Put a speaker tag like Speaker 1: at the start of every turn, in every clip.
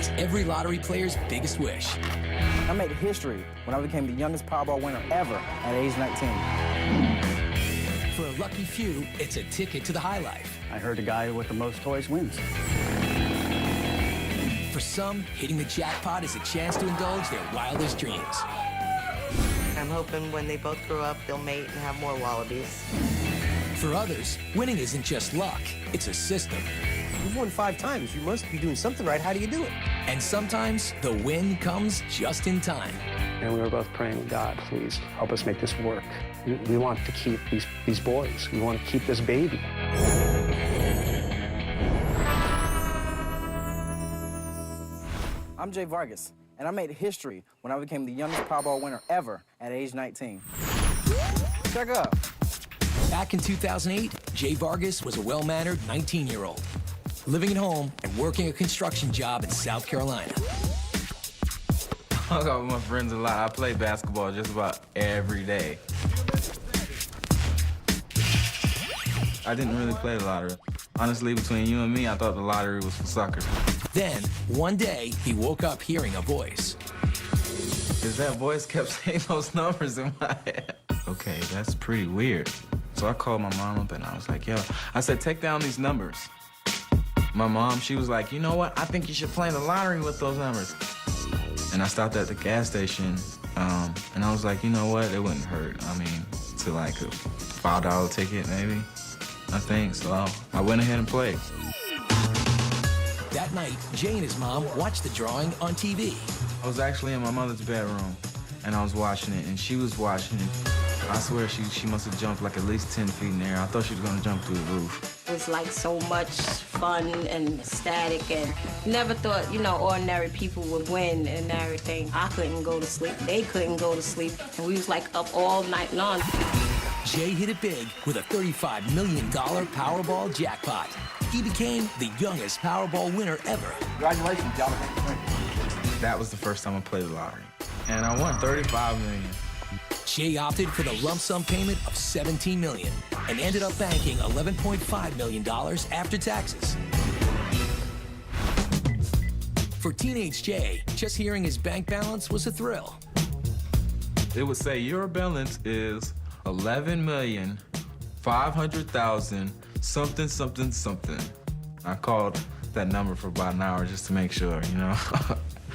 Speaker 1: It's every lottery player's biggest wish.
Speaker 2: I made history when I became the youngest Powerball winner ever at age 19.
Speaker 1: For a lucky few, it's a ticket to the high life.
Speaker 3: I heard the guy with the most toys wins.
Speaker 1: For some, hitting the jackpot is a chance to indulge their wildest dreams.
Speaker 4: I'm hoping when they both grow up, they'll mate and have more wallabies.
Speaker 1: For others, winning isn't just luck, it's a system.
Speaker 5: You've won 5 times. You must be doing something right. How do you do it?
Speaker 1: And sometimes the win comes just in time.
Speaker 3: And we were both praying, God, please help us make this work. We want to keep these boys. We want to keep this baby.
Speaker 2: I'm Jay Vargas, and I made history when I became the youngest Powerball winner ever at age 19. Check up.
Speaker 1: Back in 2008, Jay Vargas was a well-mannered 19-year-old, living at home and working a construction job in South Carolina.
Speaker 6: I hung out with my friends a lot. I play basketball just about every day. I didn't really play the lottery. Honestly, between you and me, I thought the lottery was for suckers.
Speaker 1: Then, one day, he woke up hearing a voice.
Speaker 6: Because that voice kept saying those numbers in my head. Okay, that's pretty weird. So I called my mom up and I was like, yo, I said, take down these numbers. My mom, she was like, you know what? I think you should play the lottery with those numbers. And I stopped at the gas station, and I was like, you know what? It wouldn't hurt. I mean, to like a $5 ticket, maybe, I think. So I went ahead and played.
Speaker 1: That night, Jay and his mom watched the drawing on TV.
Speaker 6: I was actually in my mother's bedroom, and I was watching it, and she was watching it. I swear she must have jumped like at least 10 feet in the air. I thought she was gonna jump through the roof.
Speaker 7: It was like so much fun and static, and never thought, you know, ordinary people would win and everything. I couldn't go to sleep, they couldn't go to sleep, and we was like up all night long.
Speaker 1: Jay hit it big with a $35 million Powerball jackpot. He became the youngest Powerball winner ever.
Speaker 2: Congratulations, Jonathan.
Speaker 6: That was the first time I played the lottery, and I won $35 million.
Speaker 1: Jay opted for the lump sum payment of $17 million and ended up banking $11.5 million after taxes. For teenage Jay, just hearing his bank balance was a thrill.
Speaker 6: It would say your balance is 11,500,000 something, something, something. I called that number for about an hour just to make sure, you know?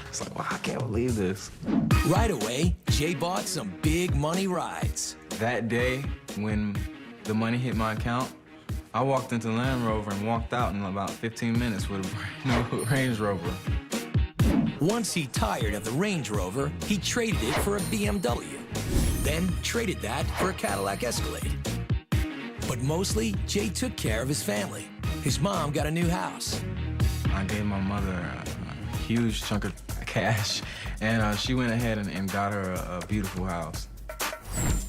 Speaker 6: It's like, wow, I can't believe this.
Speaker 1: Right away, Jay bought some big money rides.
Speaker 6: That day, when the money hit my account, I walked into Land Rover and walked out in about 15 minutes with a brand new Range Rover.
Speaker 1: Once he tired of the Range Rover, he traded it for a BMW, then traded that for a Cadillac Escalade. But mostly, Jay took care of his family. His mom got a new house.
Speaker 6: I gave my mother a huge chunk of cash, and she went ahead and got her a beautiful house.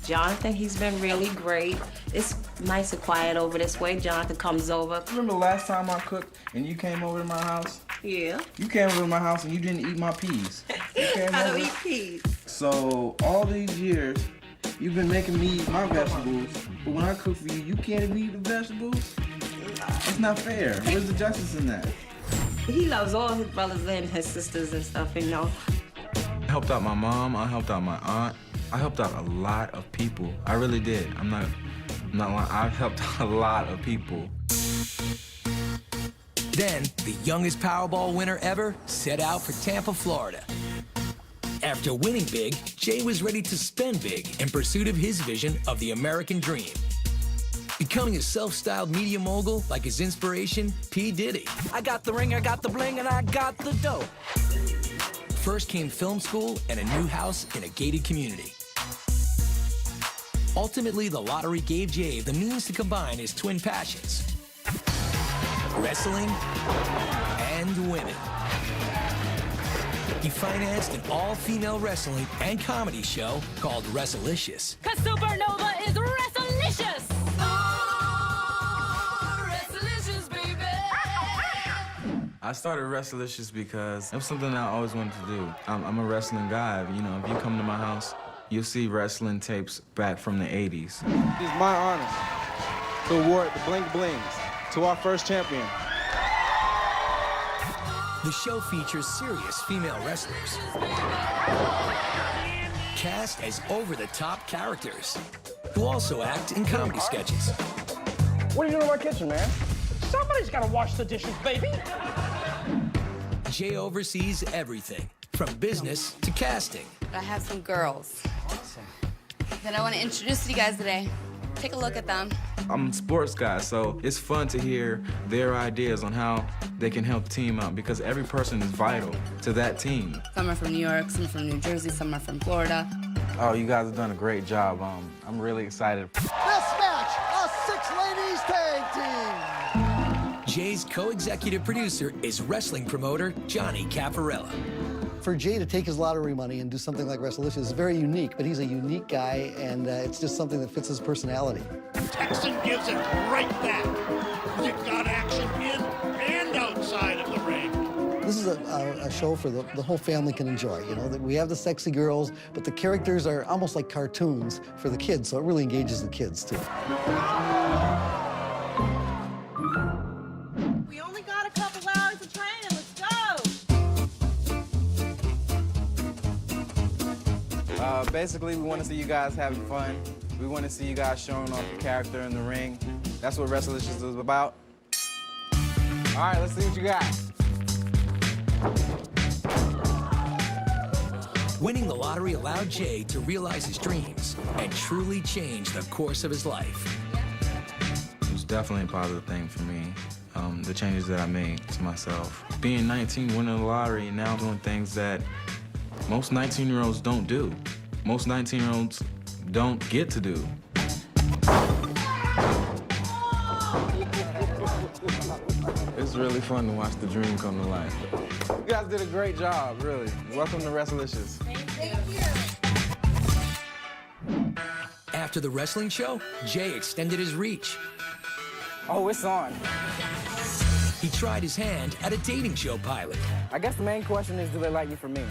Speaker 7: Jonathan, he's been really great. It's nice and quiet over this way. Jonathan comes over.
Speaker 6: Remember the last time I cooked and you came over to my house?
Speaker 7: Yeah.
Speaker 6: You came over to my house and you didn't eat my peas.
Speaker 7: I don't eat peas.
Speaker 6: So all these years, you've been making me eat my vegetables, but when I cook for you, you can't even eat the vegetables? It's not fair. Where's the justice in that?
Speaker 7: He loves all his brothers and his sisters and stuff, you know.
Speaker 6: I helped out my mom, I helped out my aunt. I helped out a lot of people. I really did. I'm not lying. I helped out a lot of people.
Speaker 1: Then, the youngest Powerball winner ever set out for Tampa, Florida. After winning big, Jay was ready to spend big in pursuit of his vision of the American dream. Becoming a self-styled media mogul like his inspiration, P. Diddy.
Speaker 5: I got the ring, I got the bling, and I got the dough.
Speaker 1: First came film school and a new house in a gated community. Ultimately, the lottery gave Jay the means to combine his twin passions: wrestling and women. He financed an all-female wrestling and comedy show called Wrestlicious.
Speaker 8: 'Cause Supernova is Wrestlicious!
Speaker 6: I started Wrestlicious because it was something I always wanted to do. I'm a wrestling guy. You know, if you come to my house, you'll see wrestling tapes back from the 80s.
Speaker 9: It is my honor to award the Bling Blings to our first champion.
Speaker 1: The show features serious female wrestlers, cast as over-the-top characters, who also act in comedy sketches.
Speaker 2: What are you doing in my kitchen, man?
Speaker 5: Somebody's got to wash the dishes, baby.
Speaker 1: Jay oversees everything, from business to casting.
Speaker 9: I have some girls that I want to introduce to you guys today. Take a look at them.
Speaker 6: I'm a sports guy, so it's fun to hear their ideas on how they can help the team out because every person is vital to that team.
Speaker 9: Some are from New York, some are from New Jersey, some are from Florida.
Speaker 6: Oh, you guys have done a great job. I'm really excited.
Speaker 10: This match, a 6-ladies tag team.
Speaker 1: Jay's co-executive producer is wrestling promoter Johnny Caparella.
Speaker 10: For Jay to take his lottery money and do something like Wrestlicious is very unique, but he's a unique guy, and it's just something that fits his personality.
Speaker 11: Texan gives it right back. You got action in and outside of the ring.
Speaker 10: This is a show for the whole family can enjoy. You know, that we have the sexy girls, but the characters are almost like cartoons for the kids, so it really engages the kids, too.
Speaker 8: We only got a couple hours of training. Let's go.
Speaker 6: Basically, we want to see you guys having fun. We want to see you guys showing off your character in the ring. That's what Wrestlicious is about. All right, let's see what you got.
Speaker 1: Winning the lottery allowed Jay to realize his dreams and truly change the course of his life.
Speaker 6: It was definitely a positive thing for me, the changes that I made to myself. Being 19, winning the lottery, and now doing things that most 19-year-olds don't do. Most 19-year-olds don't get to do. It's really fun to watch the dream come to life. You guys did a great job, really. Welcome to Wrestlicious.
Speaker 8: Thank you.
Speaker 1: After the wrestling show, Jay extended his reach.
Speaker 2: Oh, it's on.
Speaker 1: He tried his hand at a dating show pilot.
Speaker 2: I guess the main question is, do they like you for me?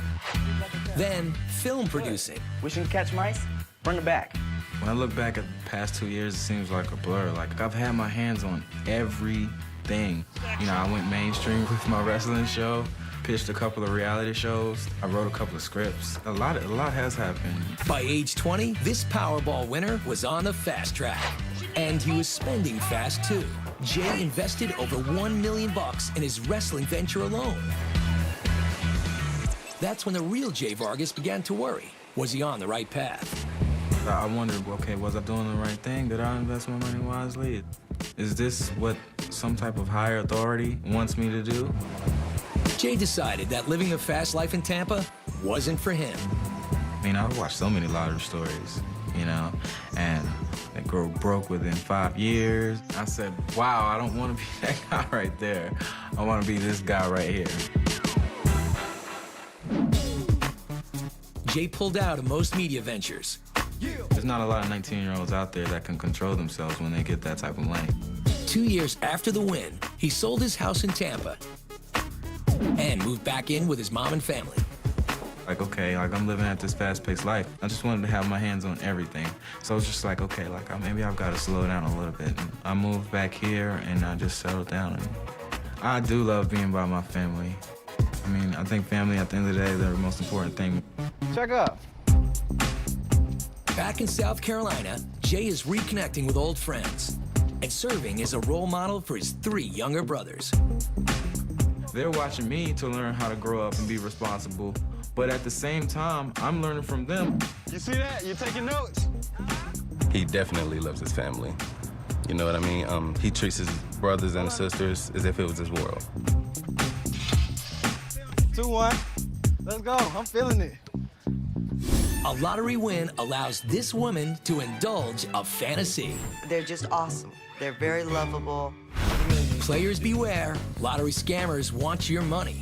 Speaker 1: Then film producing.
Speaker 2: Wishing to catch mice? Bring it back.
Speaker 6: When I look back at the past 2 years, it seems like a blur. Like, I've had my hands on everything. You know, I went mainstream with my wrestling show, pitched a couple of reality shows, I wrote a couple of scripts. A lot has happened.
Speaker 1: By age 20, this Powerball winner was on the fast track. And he was spending fast, too. Jay invested over $1 million in his wrestling venture alone. That's when the real Jay Vargas began to worry. Was he on the right path?
Speaker 6: I wondered, okay, was I doing the right thing? Did I invest my money wisely? Is this what some type of higher authority wants me to do?
Speaker 1: Jay decided that living a fast life in Tampa wasn't for him.
Speaker 6: I mean, I've watched so many lottery stories, you know, and they go broke within 5 years. I said, wow, I don't want to be that guy right there. I want to be this guy right here.
Speaker 1: Jay pulled out of most media ventures.
Speaker 6: There's not a lot of 19-year-olds out there that can control themselves when they get that type of money.
Speaker 1: 2 years after the win, he sold his house in Tampa and moved back in with his mom and family.
Speaker 6: Like, okay, like I'm living at this fast-paced life. I just wanted to have my hands on everything. So it's just like, okay, like maybe I've got to slow down a little bit. And I moved back here and I just settled down. And I do love being by my family. I mean, I think family at the end of the day, they're the most important thing.
Speaker 2: Check up.
Speaker 1: Back in South Carolina, Jay is reconnecting with old friends and serving as a role model for his 3 younger brothers.
Speaker 6: They're watching me to learn how to grow up and be responsible, but at the same time, I'm learning from them.
Speaker 11: You see that? You're taking notes.
Speaker 12: He definitely loves his family. You know what I mean? He treats his brothers and his sisters as if it was his world.
Speaker 2: 2-1. Let's go. I'm feeling it.
Speaker 1: A lottery win allows this woman to indulge a fantasy.
Speaker 4: They're just awesome. They're very lovable.
Speaker 1: Players beware. Lottery scammers want your money.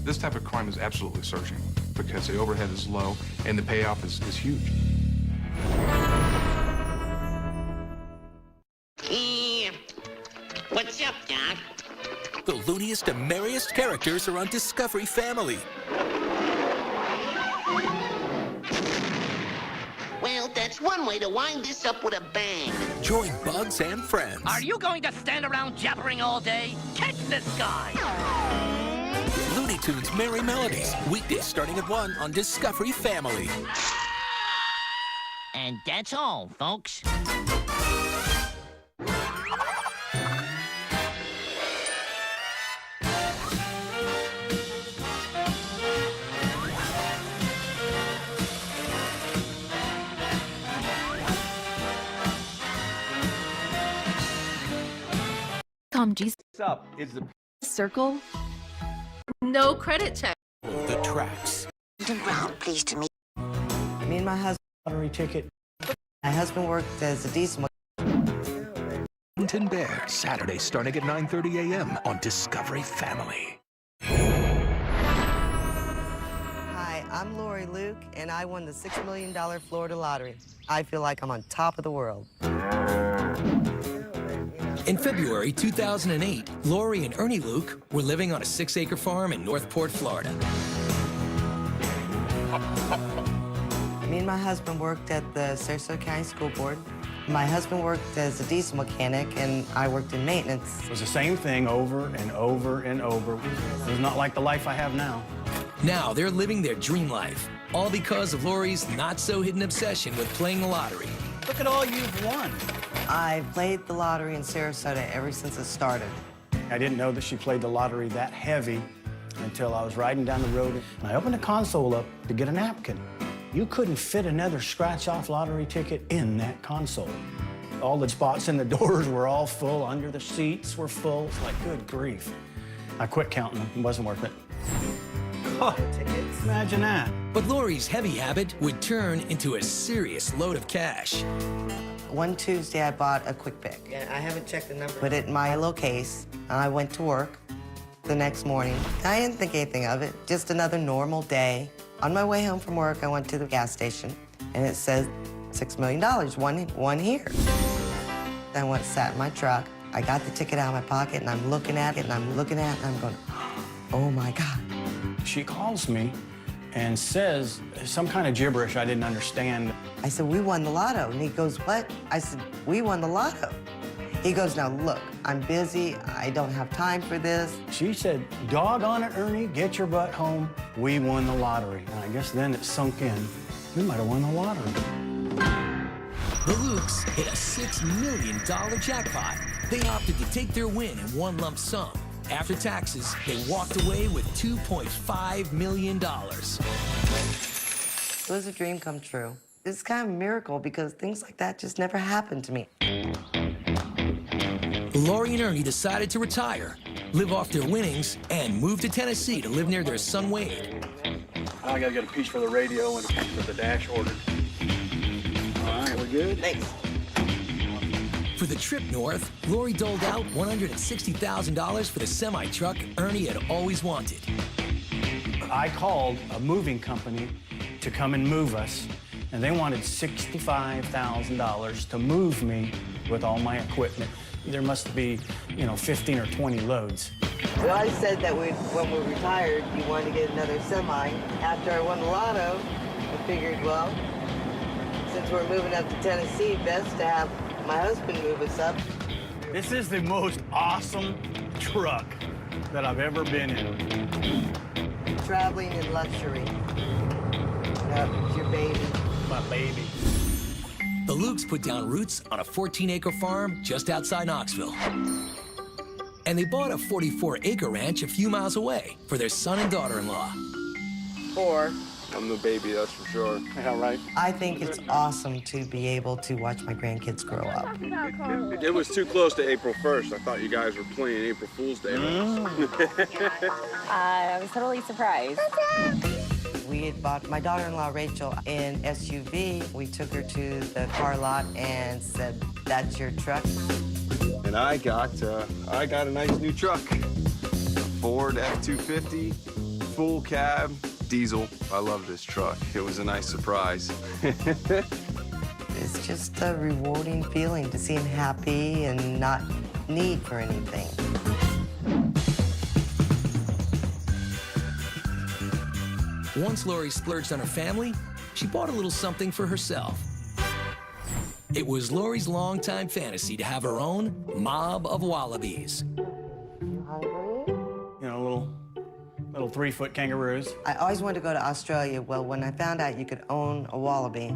Speaker 13: This type of crime is absolutely surging because the overhead is low and the payoff is huge.
Speaker 11: What's up, Doc?
Speaker 14: The looniest and merriest characters are on Discovery Family.
Speaker 11: Well, that's one way to wind this up with a bang.
Speaker 14: Join Bugs and friends.
Speaker 8: Are you going to stand around jabbering all day? Catch this guy!
Speaker 14: Tunes Merry Melodies, weekdays starting at 1 on Discovery Family.
Speaker 15: And that's all, folks.
Speaker 16: Tom G's
Speaker 17: What's up? Is the
Speaker 16: circle. No credit check.
Speaker 14: The Tracks.
Speaker 4: Round, please, to me. Me and my husband lottery ticket. My husband worked as a diesel.
Speaker 14: Bear, Saturday starting at 9:30 a.m. on Discovery Family.
Speaker 4: Hi, I'm Lori Luke, and I won the $6 million Florida lottery. I feel like I'm on top of the world.
Speaker 1: In February 2008, Lori and Ernie Luke were living on a 6-acre farm in Northport, Florida.
Speaker 4: Me and my husband worked at the Sarasota County School Board. My husband worked as a diesel mechanic, and I worked in maintenance.
Speaker 18: It was the same thing over and over and over. It was not like the life I have now.
Speaker 1: Now they're living their dream life, all because of Lori's not-so-hidden obsession with playing the lottery.
Speaker 18: Look at all you've won.
Speaker 4: I played the lottery in Sarasota ever since it started.
Speaker 18: I didn't know that she played the lottery that heavy until I was riding down the road, and I opened the console up to get a napkin. You couldn't fit another scratch-off lottery ticket in that console. All the spots in the doors were all full, under the seats were full. It's like, good grief. I quit counting them. It wasn't worth it. Oh, imagine that.
Speaker 1: But Lori's heavy habit would turn into a serious load of cash.
Speaker 4: One Tuesday, I bought a quick pick. I haven't checked the number. Put it in my little case, and I went to work the next morning. I didn't think anything of it, just another normal day. On my way home from work, I went to the gas station, and it says $6 million, one here. Then I went, sat in my truck. I got the ticket out of my pocket, and I'm looking at it, and I'm looking at it, and I'm going, oh my God.
Speaker 18: She calls me and says some kind of gibberish I didn't understand.
Speaker 4: I said, we won the lotto. And he goes, what? I said, we won the lotto. He goes, now look, I'm busy. I don't have time for this.
Speaker 18: She said, doggone it, Ernie, get your butt home. We won the lottery. And I guess then it sunk in. We might have won the lottery.
Speaker 1: The Lukes hit a $6 million jackpot. They opted to take their win in one lump sum. After taxes, they walked away with $2.5 million.
Speaker 4: It was a dream come true. It's kind of a miracle because things like that just never happened to me.
Speaker 1: Lori and Ernie decided to retire, live off their winnings, and move to Tennessee to live near their son Wade.
Speaker 18: I gotta get a piece for the radio and a piece for the dash order. All right, we're good?
Speaker 4: Thanks.
Speaker 1: For the trip north, Lori doled out $160,000 for the semi-truck Ernie had always wanted.
Speaker 18: I called a moving company to come and move us, and they wanted $65,000 to move me with all my equipment. There must be, 15 or 20 loads.
Speaker 4: Well, I said that when we retired, you wanted to get another semi. After I won the lotto, I figured, well, since we're moving up to Tennessee, best to have my husband move us up.
Speaker 18: This is the most awesome truck that I've ever been in.
Speaker 4: Traveling in luxury. It's your baby.
Speaker 18: My baby.
Speaker 1: The Lukes put down roots on a 14-acre farm just outside Knoxville. And they bought a 44-acre ranch a few miles away for their son and daughter-in-law.
Speaker 4: 4.
Speaker 17: I'm the baby, that's for sure.
Speaker 18: Yeah, right.
Speaker 4: I think it's awesome to be able to watch my grandkids grow up.
Speaker 17: It was too close to April 1st. I thought you guys were playing April Fool's Day.
Speaker 16: I was totally surprised.
Speaker 4: We had bought my daughter-in-law, Rachel, an SUV. We took her to the car lot and said, that's your truck.
Speaker 17: And I got a nice new truck. A Ford F-250, full cab, diesel. I love this truck. It was a nice surprise.
Speaker 4: It's just a rewarding feeling to see him happy and not need for anything.
Speaker 1: Once Lori splurged on her family, she bought a little something for herself. It was Lori's longtime fantasy to have her own mob of wallabies.
Speaker 18: A little 3-foot kangaroos.
Speaker 4: I always wanted to go to Australia. Well, when I found out you could own a wallaby,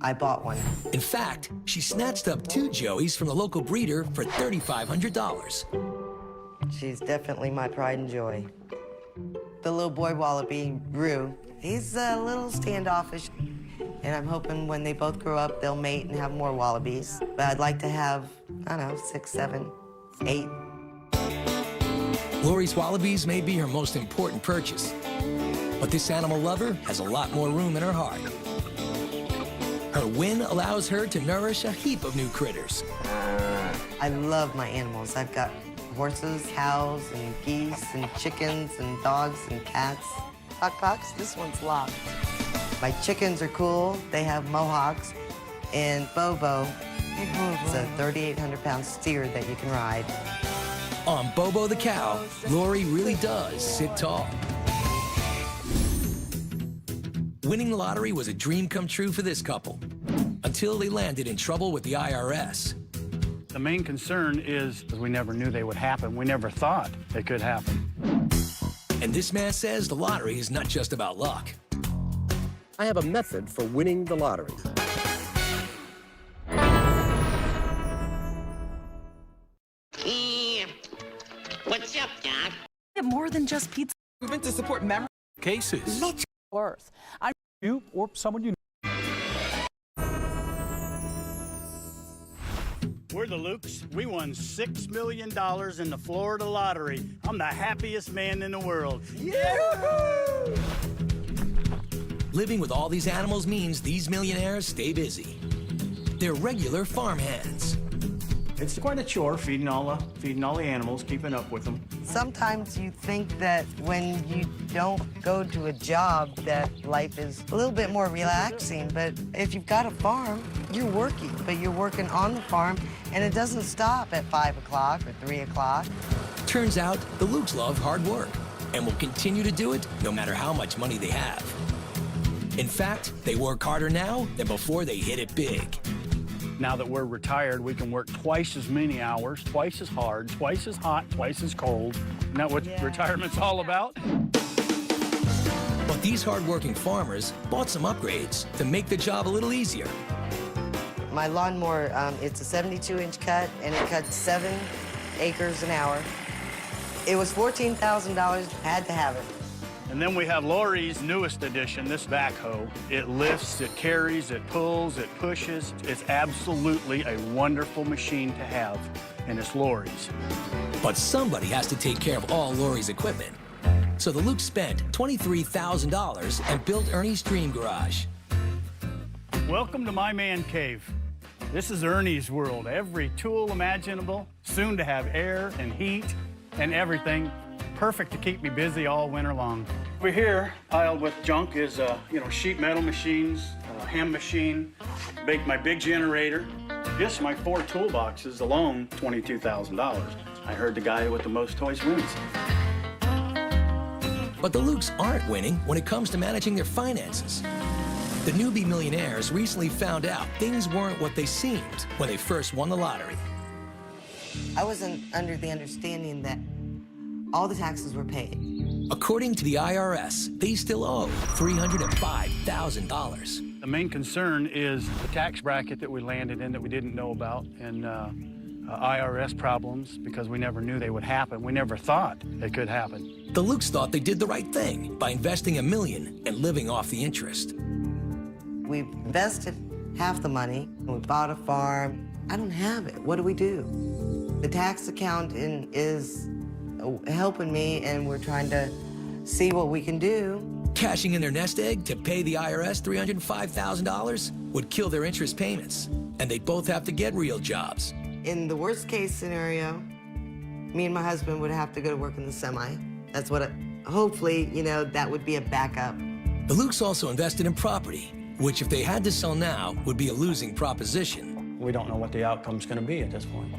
Speaker 4: I bought one.
Speaker 1: In fact, she snatched up 2 Joeys from the local breeder for $3,500.
Speaker 4: She's definitely my pride and joy. The little boy wallaby, Rue, he's a little standoffish, and I'm hoping when they both grow up, they'll mate and have more wallabies. But I'd like to have, I don't know, 6, 7, 8.
Speaker 1: Lori's wallabies may be her most important purchase, but this animal lover has a lot more room in her heart. Her win allows her to nourish a heap of new critters.
Speaker 4: I love my animals. I've got horses, cows, and geese, and chickens, and dogs, and cats. Pox, this one's locked. My chickens are cool. They have mohawks. And Bobo is a 3,800-pound steer that you can ride.
Speaker 1: On Bobo the cow, Lori really does sit tall. Winning the lottery was a dream come true for this couple, until they landed in trouble with the IRS.
Speaker 18: The main concern is we never knew they would happen. We never thought they could happen.
Speaker 1: And this man says the lottery is not just about luck.
Speaker 5: I have a method for winning the lottery.
Speaker 15: What's up, Doc?
Speaker 19: More than just pizza.
Speaker 14: Movement to support memory cases.
Speaker 19: Worth.
Speaker 18: You or someone you know. We're the Lukes. We won $6 million in the Florida lottery. I'm the happiest man in the world.
Speaker 1: Yahoo! Living with all these animals means these millionaires stay busy. They're regular farmhands.
Speaker 18: It's quite a chore feeding all the animals, keeping up with them.
Speaker 4: Sometimes you think that when you don't go to a job that life is a little bit more relaxing, but if you've got a farm, you're working, but you're working on the farm, and it doesn't stop at 5 o'clock or 3 o'clock.
Speaker 1: Turns out the Lukes love hard work and will continue to do it no matter how much money they have. In fact, they work harder now than before they hit it big.
Speaker 18: Now that we're retired, we can work twice as many hours, twice as hard, twice as hot, twice as cold. Isn't that what retirement's all about?
Speaker 1: But these hard-working farmers bought some upgrades to make the job a little easier.
Speaker 4: My lawnmower, it's a 72-inch cut, and it cuts 7 acres an hour. It was $14,000, had to have it.
Speaker 18: And then we have Lori's newest addition, this backhoe. It lifts, it carries, it pulls, it pushes. It's absolutely a wonderful machine to have, and it's Lori's.
Speaker 1: But somebody has to take care of all Lori's equipment. So the Lukes spent $23,000 and built Ernie's dream garage.
Speaker 18: Welcome to my man cave. This is Ernie's world. Every tool imaginable, soon to have air and heat and everything. Perfect to keep me busy all winter long. Over here, piled with junk is, sheet metal machines, a hand machine, my big generator. Just my 4 toolboxes alone, $22,000. I heard the guy with the most toys wins.
Speaker 1: But the Lukes aren't winning when it comes to managing their finances. The newbie millionaires recently found out things weren't what they seemed when they first won the lottery.
Speaker 4: I wasn't under the understanding that all the taxes were paid.
Speaker 1: According to the IRS, they still owe $305,000.
Speaker 18: The main concern is the tax bracket that we landed in that we didn't know about, and IRS problems because we never knew they would happen. We never thought they could happen.
Speaker 1: The Lukes thought they did the right thing by investing $1 million and living off the interest.
Speaker 4: We invested half the money, and we bought a farm. I don't have it. What do we do? The tax accountant is helping me, and we're trying to see what we can do.
Speaker 1: Cashing in their nest egg to pay the IRS $305,000 would kill their interest payments, and they'd both have to get real jobs.
Speaker 4: In the worst case scenario, me and my husband would have to go to work in the semi. That's what, hopefully, that would be a backup.
Speaker 1: The Lukes also invested in property, which if they had to sell now, would be a losing proposition.
Speaker 18: We don't know what the outcome's gonna be at this point.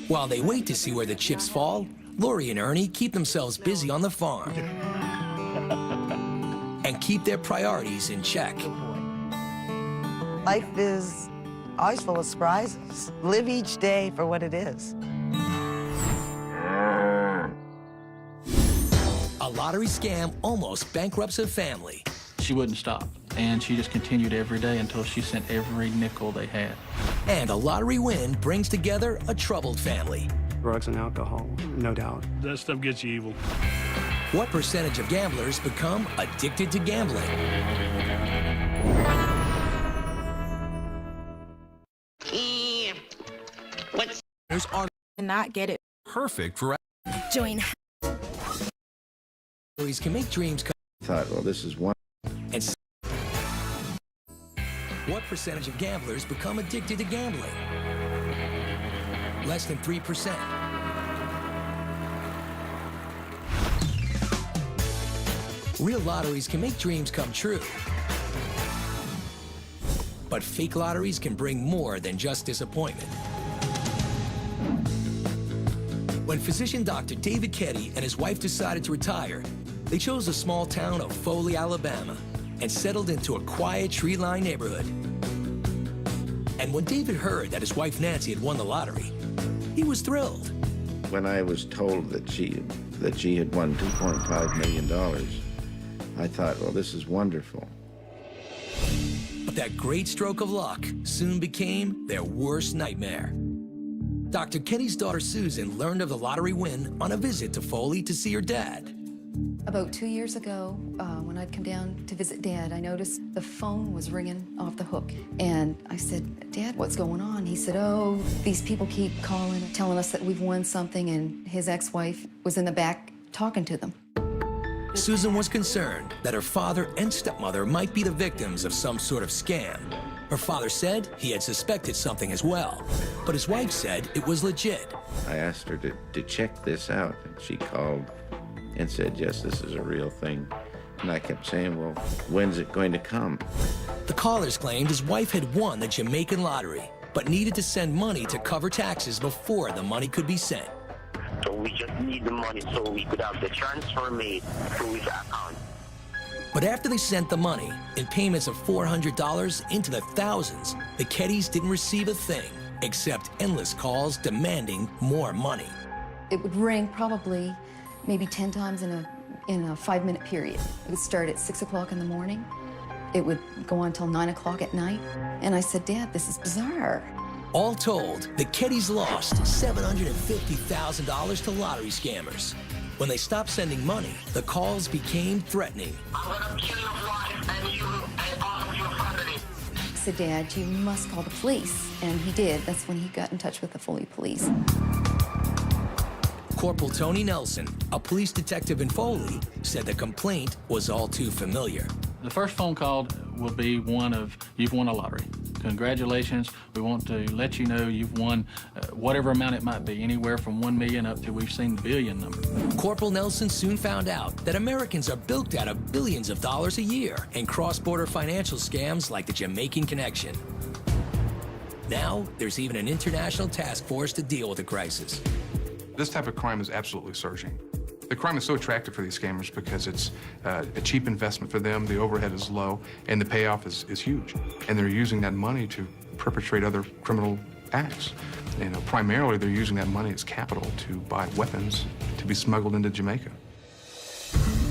Speaker 1: While they wait to see where the chips fall, Lori and Ernie keep themselves busy on the farm and keep their priorities in check.
Speaker 4: Life is always full of surprises. Live each day for what it is.
Speaker 1: A lottery scam almost bankrupts a family.
Speaker 20: She wouldn't stop, and she just continued every day until she sent every nickel they had.
Speaker 1: And a lottery win brings together a troubled family.
Speaker 3: Drugs and alcohol, no doubt.
Speaker 11: That stuff gets you evil.
Speaker 1: What percentage of gamblers become addicted to gambling?
Speaker 15: What's
Speaker 8: are not get it
Speaker 1: perfect for
Speaker 8: join.
Speaker 1: Lotteries can make dreams come.
Speaker 21: Thought, well, this is one.
Speaker 1: And what percentage of gamblers become addicted to gambling? Less than 3%. Real lotteries can make dreams come true. But fake lotteries can bring more than just disappointment. When physician Dr. David Ketty and his wife decided to retire, they chose the small town of Foley, Alabama, and settled into a quiet tree-lined neighborhood. And when David heard that his wife Nancy had won the lottery, he was thrilled.
Speaker 21: When I was told that she had won $2.5 million, I thought, well, this is wonderful.
Speaker 1: But that great stroke of luck soon became their worst nightmare. Dr. Kenny's daughter Susan learned of the lottery win on a visit to Foley to see her dad.
Speaker 22: About 2 years ago, when I'd come down to visit Dad, I noticed the phone was ringing off the hook. And I said, Dad, what's going on? He said, oh, these people keep calling, telling us that we've won something, and his ex-wife was in the back talking to them.
Speaker 1: Susan was concerned that her father and stepmother might be the victims of some sort of scam. Her father said he had suspected something as well, but his wife said it was legit.
Speaker 21: I asked her to check this out, and she called and said, yes, this is a real thing. And I kept saying, well, when's it going to come?
Speaker 1: The callers claimed his wife had won the Jamaican lottery, but needed to send money to cover taxes before the money could be sent.
Speaker 15: So we just need the money so we could have the transfer made to his account.
Speaker 1: But after they sent the money, in payments of $400 into the thousands, the Kettys didn't receive a thing, except endless calls demanding more money.
Speaker 22: It would ring probably maybe 10 times in a 5-minute period. It would start at 6 o'clock in the morning. It would go on till 9 o'clock at night. And I said, Dad, this is bizarre.
Speaker 1: All told, the Kettys lost $750,000 to lottery scammers. When they stopped sending money, the calls became threatening.
Speaker 22: I said, Dad, you must call the police. And he did. That's when he got in touch with the Foley police.
Speaker 1: Corporal Tony Nelson, a police detective in Foley, said the complaint was all too familiar.
Speaker 20: The first phone call will be one of, you've won a lottery. Congratulations, we want to let you know you've won whatever amount it might be, anywhere from 1 million up to we've seen the billion number.
Speaker 1: Corporal Nelson soon found out that Americans are bilked out of billions of dollars a year in cross-border financial scams like the Jamaican Connection. Now, there's even an international task force to deal with the crisis.
Speaker 13: This type of crime is absolutely surging. The crime is so attractive for these scammers because it's a cheap investment for them, the overhead is low, and the payoff is huge. And they're using that money to perpetrate other criminal acts. You know, primarily, they're using that money as capital to buy weapons to be smuggled into Jamaica.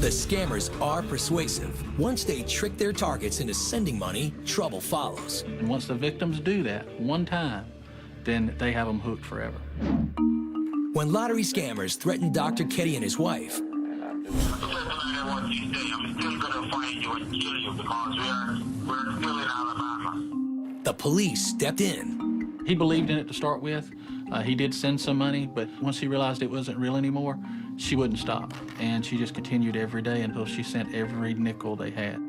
Speaker 1: The scammers are persuasive. Once they trick their targets into sending money, trouble follows.
Speaker 20: And once the victims do that one time, then they have them hooked forever.
Speaker 1: When lottery scammers threatened Dr. Ketty and his wife, the police stepped in.
Speaker 20: He believed in it to start with. He did send some money, but once he realized it wasn't real anymore, she wouldn't stop. And she just continued every day until she sent every nickel they had.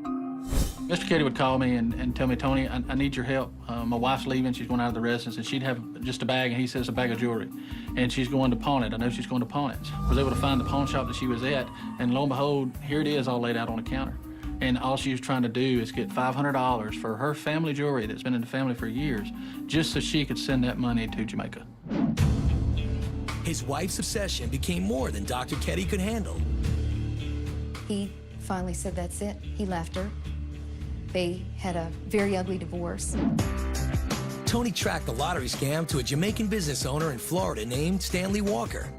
Speaker 20: Mr. Ketty would call me and tell me, Tony, I need your help. My wife's leaving, she's going out of the residence, and she'd have just a bag, and he says a bag of jewelry. And she's going to pawn it. I know she's going to pawn it. I was able to find the pawn shop that she was at, and lo and behold, here it is all laid out on the counter. And all she was trying to do is get $500 for her family jewelry that's been in the family for years, just so she could send that money to Jamaica.
Speaker 1: His wife's obsession became more than Dr. Ketty could handle.
Speaker 22: He finally said that's it. He left her. They had a very ugly divorce.
Speaker 1: Tony tracked the lottery scam to a Jamaican business owner in Florida named Stanley Walker.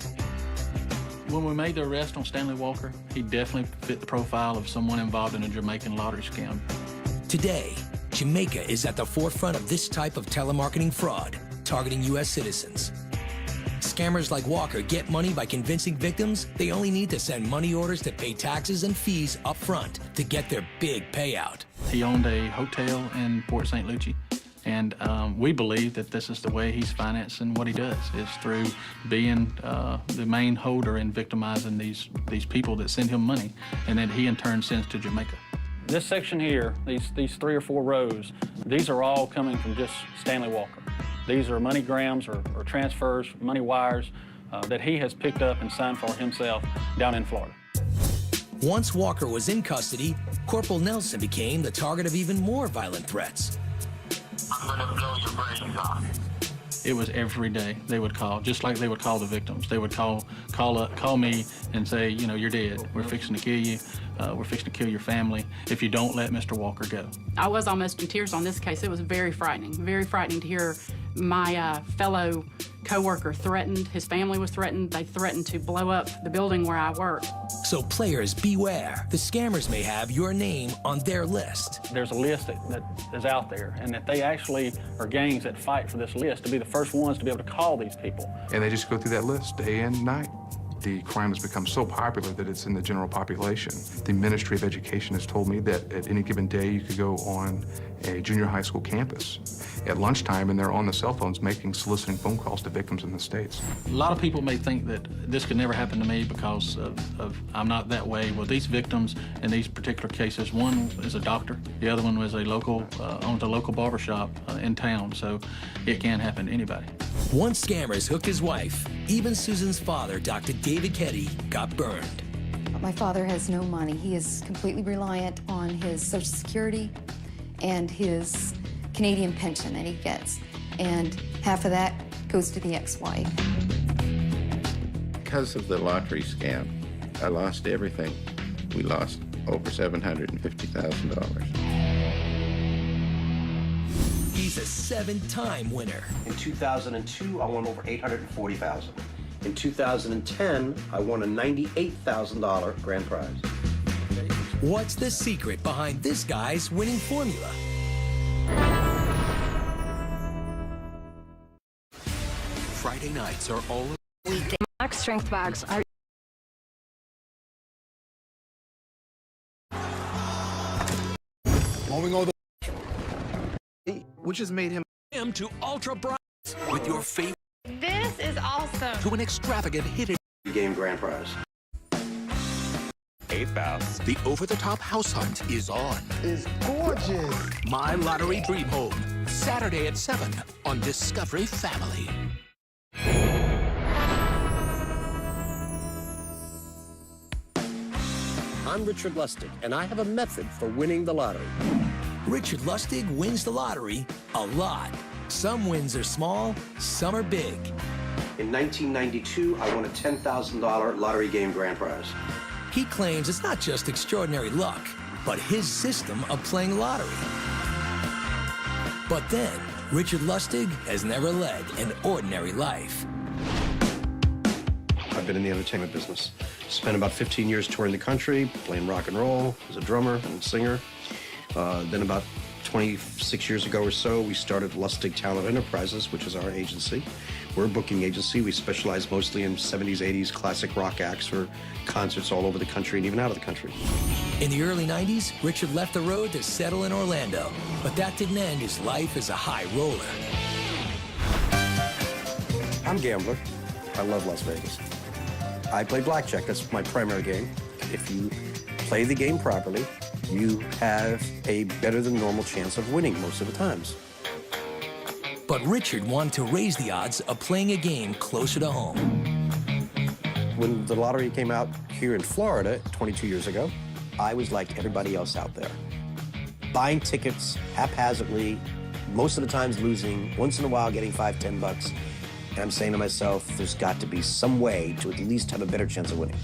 Speaker 20: When we made the arrest on Stanley Walker, he definitely fit the profile of someone involved in a Jamaican lottery scam.
Speaker 1: Today, Jamaica is at the forefront of this type of telemarketing fraud, targeting U.S. citizens. Scammers like Walker get money by convincing victims they only need to send money orders to pay taxes and fees up front to get their big payout.
Speaker 20: He owned a hotel in Port St. Lucie, and we believe that this is the way he's financing what he does, is through being the main holder and victimizing these people that send him money, and then he in turn sends to Jamaica. This section here, these 3 or 4 rows, these are all coming from just Stanley Walker. These are MoneyGrams or transfers, money wires that he has picked up and signed for himself down in Florida.
Speaker 1: Once Walker was in custody, Corporal Nelson became the target of even more violent threats.
Speaker 15: I'm gonna blow your brains off.
Speaker 20: It was every day they would call, just like they would call the victims. They would call me and say, you know, you're dead. We're fixing to kill you. We're fixing to kill your family if you don't let Mr. Walker go.
Speaker 7: I was almost in tears on this case. It was very frightening to hear my fellow co-worker threatened. His family was threatened. They threatened to blow up the building where I work.
Speaker 1: So players, beware. The scammers may have your name on their list.
Speaker 20: There's a list that is out there, and that they actually are gangs that fight for this list to be the first ones to be able to call these people.
Speaker 13: And they just go through that list day and night. The crime has become so popular that it's in the general population. The Ministry of Education has told me that at any given day you could go on a junior high school campus at lunchtime and they're on the cell phones soliciting phone calls to victims in the States.
Speaker 20: A lot of people may think that this could never happen to me because of I'm not that way. Well, these victims in these particular cases, one is a doctor, the other one was owns a local barbershop in town, so it can happen to anybody.
Speaker 1: Once scammers hooked his wife, even Susan's father, Dr. David Ketty, got burned.
Speaker 22: My father has no money. He is completely reliant on his Social Security and his Canadian pension that he gets. And half of that goes to the ex-wife.
Speaker 21: Because of the lottery scam, I lost everything. We lost over $750,000.
Speaker 1: He's a 7-time winner.
Speaker 5: In 2002, I won over $840,000. In 2010, I won a $98,000 grand prize.
Speaker 1: What's the secret behind this guy's winning formula?
Speaker 14: Friday nights are all
Speaker 9: weekday. Max strength bags are
Speaker 6: Moving all the which has made him
Speaker 14: to ultra bright with your favorite.
Speaker 9: This is awesome.
Speaker 14: To an extravagant hidden
Speaker 5: game grand prize.
Speaker 14: 8,000. The over-the-top house hunt is on.
Speaker 10: It's gorgeous.
Speaker 14: My Lottery Dream Home, Saturday at 7 on Discovery Family.
Speaker 5: I'm Richard Lustig, and I have a method for winning the lottery.
Speaker 1: Richard Lustig wins the lottery a lot. Some wins are small, some are big.
Speaker 5: In 1992, I won a $10,000 lottery game grand prize.
Speaker 1: He claims it's not just extraordinary luck, but his system of playing lottery. But then, Richard Lustig has never led an ordinary life.
Speaker 5: I've been in the entertainment business. Spent about 15 years touring the country, playing rock and roll as a drummer and singer. Then about 26 years ago or so, we started Lustig Talent Enterprises, which is our agency. We're a booking agency. We specialize mostly in 70s, 80s classic rock acts for concerts all over the country and even out of the country.
Speaker 1: In the early 90s, Richard left the road to settle in Orlando, but that didn't end his life as a high roller.
Speaker 5: I'm a gambler. I love Las Vegas. I play blackjack. That's my primary game. If you play the game properly, you have a better than normal chance of winning most of the times.
Speaker 1: But Richard wanted to raise the odds of playing a game closer to home.
Speaker 5: When the lottery came out here in Florida 22 years ago, I was like everybody else out there. Buying tickets haphazardly, most of the times losing, once in a while getting $5, $10. And I'm saying to myself, there's got to be some way to at least have a better chance of winning.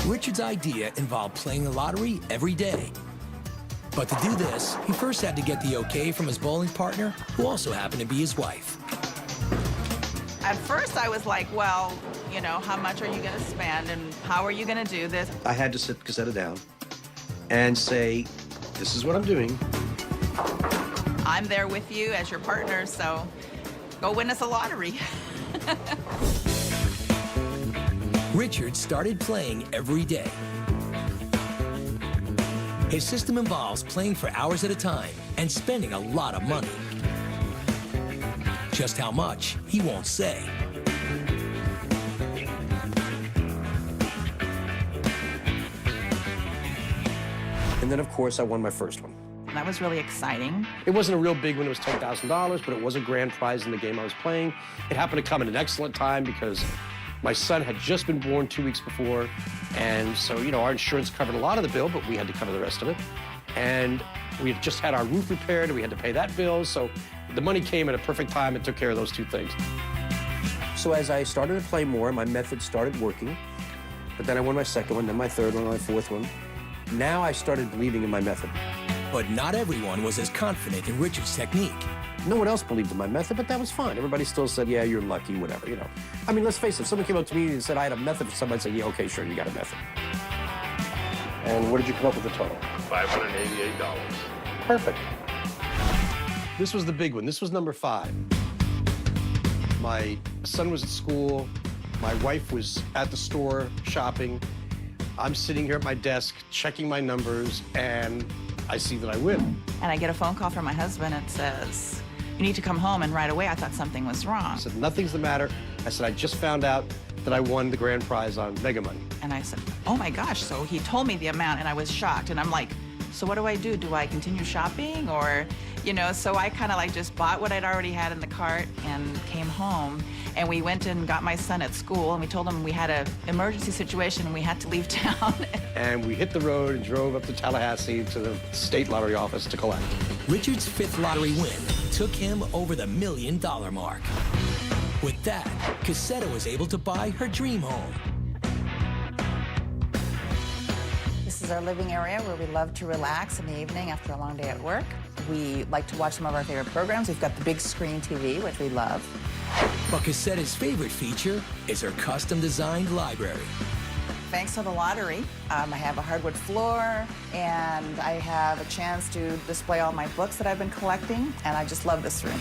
Speaker 1: Richard's idea involved playing the lottery every day. But to do this, he first had to get the okay from his bowling partner, who also happened to be his wife.
Speaker 2: At first, I was like, well, you know, how much are you going to spend and how are you going to do this?
Speaker 5: I had to sit Cassetta down and say, this is what I'm doing.
Speaker 2: I'm there with you as your partner, so go win us a lottery.
Speaker 1: Richard started playing every day. His system involves playing for hours at a time and spending a lot of money. Just how much, he won't say.
Speaker 5: And then, of course, I won my first one.
Speaker 2: That was really exciting.
Speaker 5: It wasn't a real big one, it was $10,000, but it was a grand prize in the game I was playing. It happened to come at an excellent time because my son had just been born 2 weeks before, and so, you know, our insurance covered a lot of the bill, but we had to cover the rest of it. And we had just had our roof repaired, and we had to pay that bill, so the money came at a perfect time and took care of those two things. So as I started to play more, my method started working, but then I won my second one, then my third one, my fourth one. Now I started believing in my method.
Speaker 1: But not everyone was as confident in Richard's technique.
Speaker 5: No one else believed in my method, but that was fine. Everybody still said, yeah, you're lucky, whatever, you know. I mean, let's face it, if someone came up to me and said I had a method for somebody, I'd say, yeah, okay, sure, you got a method. And what did you come up with the total?
Speaker 21: $588.
Speaker 5: Perfect. This was the big one. This was number 5. My son was at school. My wife was at the store shopping. I'm sitting here at my desk checking my numbers, and I see that I win.
Speaker 2: And I get a phone call from my husband and says, you need to come home, and right away I thought something was wrong.
Speaker 5: I said, nothing's the matter. I said, I just found out that I won the grand prize on Mega Money.
Speaker 2: And I said, oh my gosh. So he told me the amount and I was shocked. And I'm like, so what do I do? Do I continue shopping or, you know, so I kind of like just bought what I'd already had in the cart and came home. And we went and got my son at school and we told him we had an emergency situation and we had to leave town.
Speaker 5: And we hit the road and drove up to Tallahassee to the state lottery office to collect.
Speaker 1: Richard's 5th lottery win took him over the $1 million mark. With that, Cassetta was able to buy her dream home.
Speaker 12: This is our living area where we love to relax in the evening after a long day at work. We like to watch some of our favorite programs. We've got the big screen TV, which we love.
Speaker 1: But Cassetta's favorite feature is her custom-designed library.
Speaker 12: Thanks to the lottery, I have a hardwood floor, and I have a chance to display all my books that I've been collecting, and I just love this room.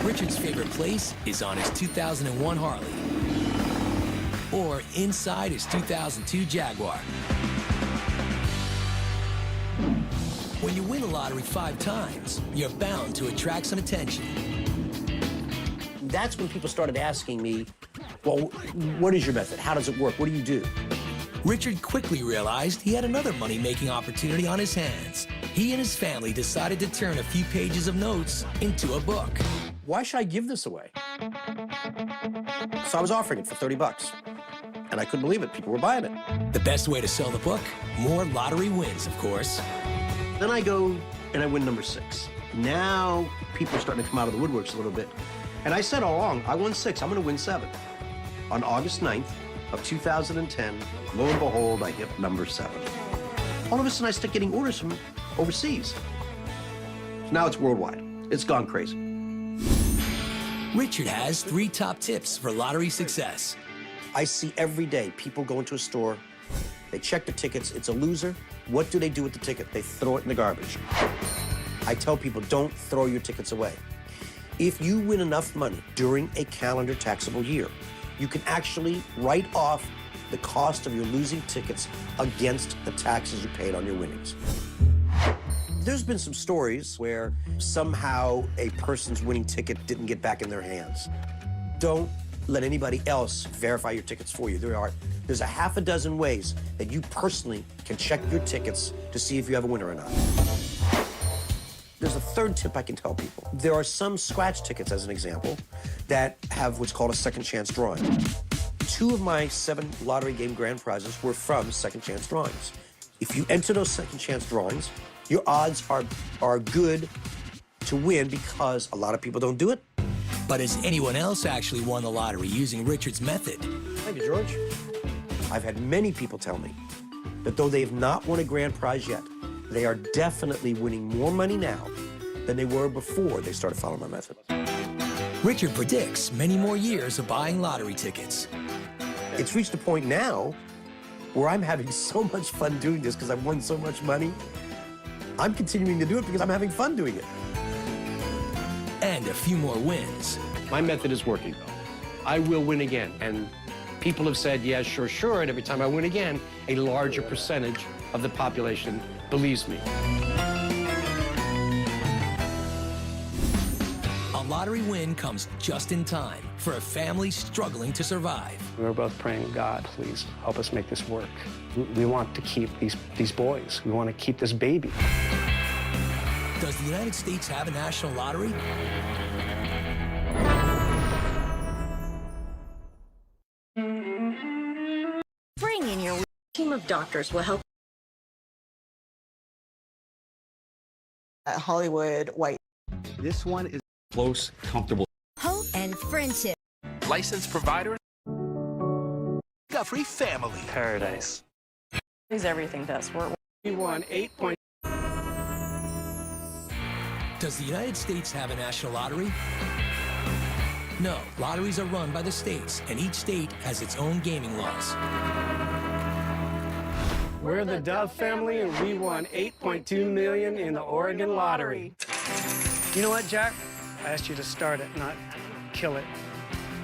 Speaker 1: Richard's favorite place is on his 2001 Harley, or inside his 2002 Jaguar. When you win the lottery 5 times, you're bound to attract some attention.
Speaker 5: That's when people started asking me, well, what is your method? How does it work? What do you do?
Speaker 1: Richard quickly realized he had another money-making opportunity on his hands. He and his family decided to turn a few pages of notes into a book.
Speaker 5: Why should I give this away? So I was offering it for $30. And I couldn't believe it. People were buying it.
Speaker 1: The best way to sell the book? More lottery wins, of course.
Speaker 5: Then I go and I win number 6. Now people are starting to come out of the woodworks a little bit. And I said all along, I won 6, I'm gonna win 7. On August 9th of 2010, lo and behold, I hit number 7. All of a sudden I start getting orders from overseas. Now it's worldwide. It's gone crazy.
Speaker 1: Richard has 3 top tips for lottery success.
Speaker 5: I see every day people go into a store, they check the tickets, it's a loser. What do they do with the ticket? They throw it in the garbage. I tell people, don't throw your tickets away. If you win enough money during a calendar taxable year, you can actually write off the cost of your losing tickets against the taxes you paid on your winnings. There's been some stories where somehow a person's winning ticket didn't get back in their hands. Don't let anybody else verify your tickets for you. There's a half a dozen ways that you personally can check your tickets to see if you have a winner or not. There's a third tip I can tell people. There are some scratch tickets, as an example, that have what's called a second chance drawing. 2 of my 7 lottery game grand prizes were from second chance drawings. If you enter those second chance drawings, your odds are good to win because a lot of people don't do it.
Speaker 1: But has anyone else actually won the lottery using Richard's method?
Speaker 5: Thank you, George. I've had many people tell me that though they have not won a grand prize yet, they are definitely winning more money now than they were before they started following my method.
Speaker 1: Richard predicts many more years of buying lottery tickets.
Speaker 5: It's reached a point now where I'm having so much fun doing this because I've won so much money. I'm continuing to do it because I'm having fun doing it.
Speaker 1: And a few more wins.
Speaker 5: My method is working. I will win again. And people have said, yeah, sure, sure. And every time I win again, a larger percentage of the population believes me.
Speaker 1: A lottery win comes just in time for a family struggling to survive.
Speaker 3: We were both praying, God, please help us make this work. We want to keep these boys. We want to keep this baby.
Speaker 1: Does the United States have a national lottery?
Speaker 8: Bring in your team of doctors will help.
Speaker 12: Hollywood white.
Speaker 16: This one is close, comfortable.
Speaker 8: Hope and friendship.
Speaker 14: Licensed provider. Discovery Family.
Speaker 3: Paradise.
Speaker 19: He's everything to us.
Speaker 3: We won 8 points.
Speaker 1: Does the United States have a national lottery? No, lotteries are run by the states, and each state has its own gaming laws.
Speaker 3: We're the Dove family, and we won $8.2 million in the Oregon lottery. You know what, Jack? I asked you to start it, not kill it.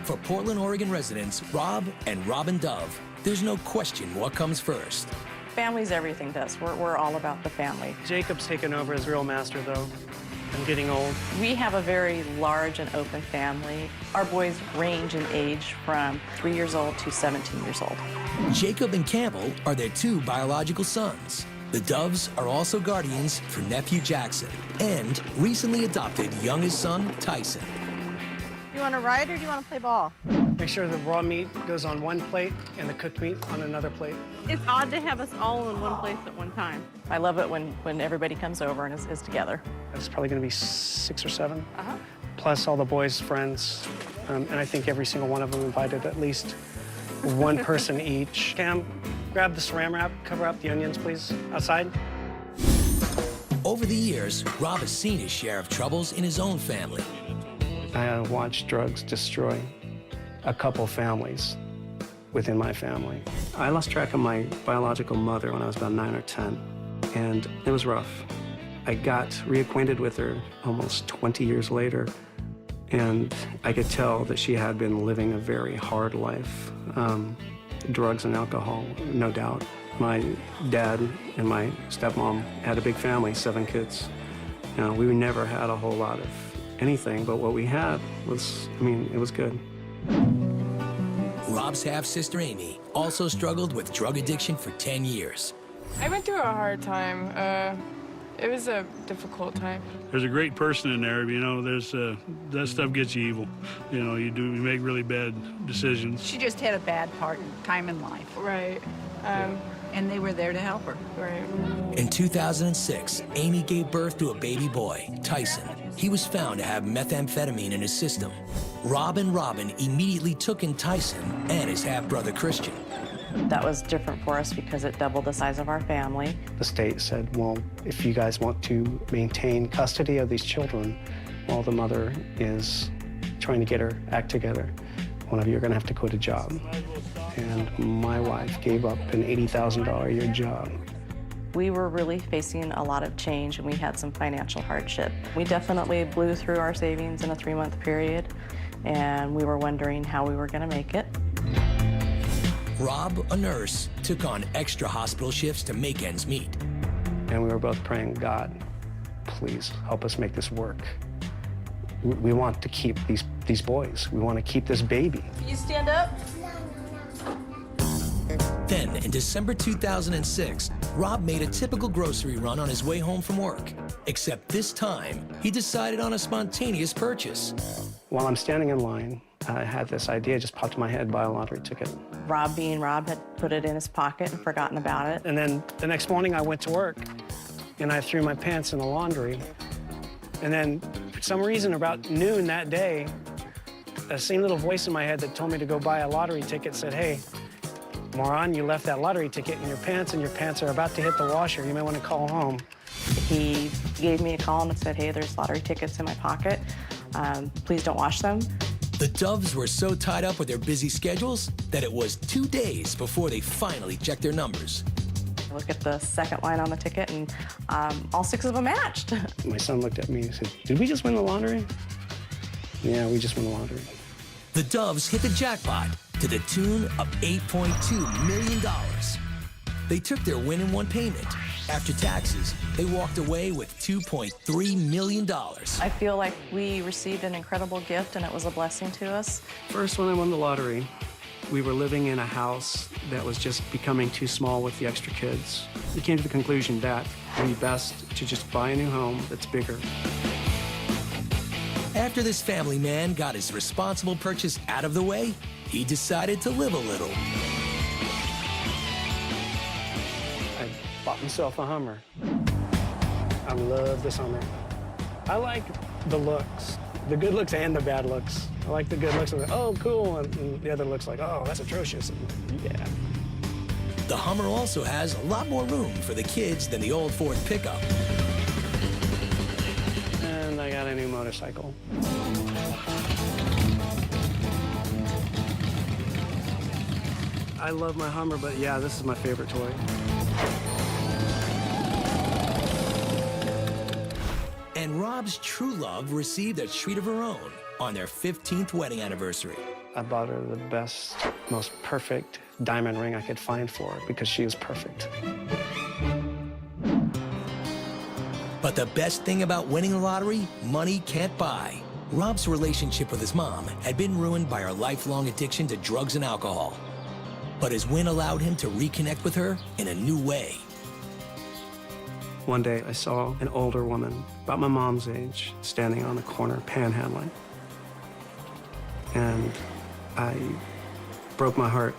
Speaker 1: For Portland, Oregon residents Rob and Robin Dove, there's no question what comes first.
Speaker 19: Family's everything to us. We're all about the family.
Speaker 3: Jacob's taken over as real master, though. I'm getting old.
Speaker 19: We have a very large and open family. Our boys range in age from 3 years old to 17 years old.
Speaker 1: Jacob and Campbell are their two biological sons. The Doves are also guardians for nephew Jackson and recently adopted youngest son, Tyson.
Speaker 19: You want to ride or do you want to play ball?
Speaker 3: Make sure the raw meat goes on one plate and the cooked meat on another plate.
Speaker 19: It's odd to have us all in one place at one time. I love it when everybody comes over and is together.
Speaker 3: It's probably going to be 6 or 7, plus all the boys' friends. And I think every single one of them invited at least one person each. Cam, grab the saran wrap, cover up the onions, please, outside.
Speaker 1: Over the years, Rob has seen his share of troubles in his own family.
Speaker 3: I watched drugs destroy a couple families within my family. I lost track of my biological mother when I was about 9 or 10, and it was rough. I got reacquainted with her almost 20 years later, and I could tell that she had been living a very hard life. Drugs and alcohol, no doubt. My dad and my stepmom had a big family, 7 kids. You know, we never had a whole lot of anything, but what we had was, I mean, it was good.
Speaker 1: Rob's half-sister Amy also struggled with drug addiction for 10 years.
Speaker 17: I went through a hard time. It was a difficult time.
Speaker 23: There's a great person in there, you know, that stuff gets you evil. You know, you make really bad decisions.
Speaker 24: She just had a bad time in life.
Speaker 17: Right.
Speaker 24: And they were there to help her.
Speaker 17: Right.
Speaker 1: In 2006, Amy gave birth to a baby boy, Tyson. He was found to have methamphetamine in his system. Rob and Robin immediately took in Tyson and his half-brother Christian.
Speaker 19: That was different for us because it doubled the size of our family.
Speaker 3: The state said, well, if you guys want to maintain custody of these children while the mother is trying to get her act together, one of you are going to have to quit a job. And my wife gave up an $80,000 a year job.
Speaker 19: We were really facing a lot of change and we had some financial hardship. We definitely blew through our savings in a 3-month period and we were wondering how we were going to make it.
Speaker 1: Rob, a nurse, took on extra hospital shifts to make ends meet.
Speaker 3: And we were both praying, God, please help us make this work. We want to keep these boys. We want to keep this baby.
Speaker 19: Can you stand up?
Speaker 1: Then, in December 2006, Rob made a typical grocery run on his way home from work. Except this time, he decided on a spontaneous purchase.
Speaker 3: While I'm standing in line, I had this idea just popped in my head, buy a lottery ticket.
Speaker 19: Rob, being Rob, had put it in his pocket and forgotten about it.
Speaker 3: And then the next morning I went to work and I threw my pants in the laundry. And then for some reason about noon that day, the same little voice in my head that told me to go buy a lottery ticket said, hey, moron, you left that lottery ticket in your pants and your pants are about to hit the washer. You may want to call home.
Speaker 19: He gave me a call and said, hey, there's lottery tickets in my pocket. Please don't wash them.
Speaker 1: The Doves were so tied up with their busy schedules that it was 2 days before they finally checked their numbers.
Speaker 19: Look at the second line on the ticket, and all 6 of them matched.
Speaker 3: My son looked at me and said, "Did we just win the lottery?" Yeah, we just won the lottery.
Speaker 1: The Doves hit the jackpot to the tune of $8.2 million. They took their win in one payment. After taxes, they walked away with $2.3 million.
Speaker 19: I feel like we received an incredible gift, and it was a blessing to us.
Speaker 3: First, when I won the lottery, we were living in a house that was just becoming too small with the extra kids. We came to the conclusion that it would be best to just buy a new home that's bigger.
Speaker 1: After this family man got his responsible purchase out of the way, he decided to live a little.
Speaker 3: I bought myself a Hummer. I love this Hummer. I like the looks, the good looks and the bad looks. I like the good looks of oh, cool, and the other looks like, oh, that's atrocious. And, yeah.
Speaker 1: The Hummer also has a lot more room for the kids than the old Ford pickup.
Speaker 3: And I got a new motorcycle. I love my Hummer, but yeah, this is my favorite toy.
Speaker 1: And Rob's true love received a treat of her own on their 15th wedding anniversary.
Speaker 3: I bought her the best, most perfect diamond ring I could find for her because she was perfect.
Speaker 1: But the best thing about winning the lottery, money can't buy. Rob's relationship with his mom had been ruined by her lifelong addiction to drugs and alcohol. But his win allowed him to reconnect with her in a new way.
Speaker 3: One day, I saw an older woman, about my mom's age, standing on the corner panhandling. And I broke my heart.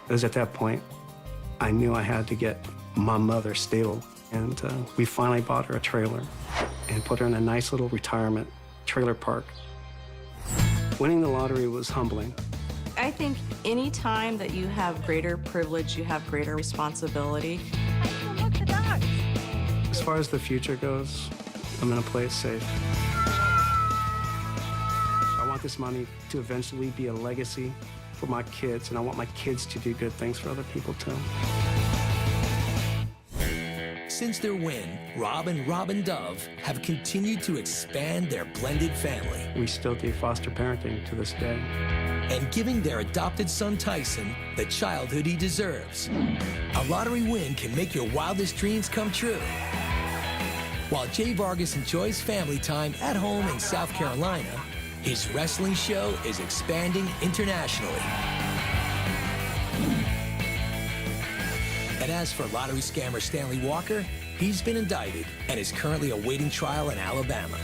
Speaker 3: It was at that point I knew I had to get my mother stable. And we finally bought her a trailer and put her in a nice little retirement trailer park. Winning the lottery was humbling.
Speaker 19: I think any time that you have greater privilege, you have greater responsibility.
Speaker 24: Look, the dog.
Speaker 3: As far as the future goes, I'm gonna play it safe. I want this money to eventually be a legacy for my kids, and I want my kids to do good things for other people too.
Speaker 1: Since their win, Rob and Robin Dove have continued to expand their blended family.
Speaker 3: We still do foster parenting to this day.
Speaker 1: And giving their adopted son Tyson the childhood he deserves. A lottery win can make your wildest dreams come true. While Jay Vargas enjoys family time at home in South Carolina, his wrestling show is expanding internationally. And as for lottery scammer Stanley Walker, he's been indicted and is currently awaiting trial in Alabama.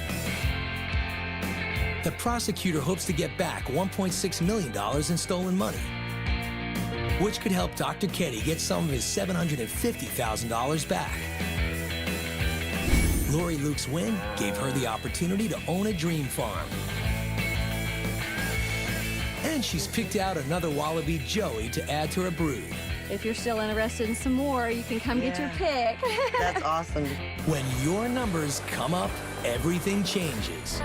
Speaker 1: The prosecutor hopes to get back $1.6 million in stolen money, which could help Dr. Ketty get some of his $750,000 back. Lori Luke's win gave her the opportunity to own a dream farm. And she's picked out another wallaby, Joey, to add to her brood.
Speaker 9: If you're still interested in some more, you can come get your pick.
Speaker 12: That's awesome.
Speaker 1: When your numbers come up, everything changes.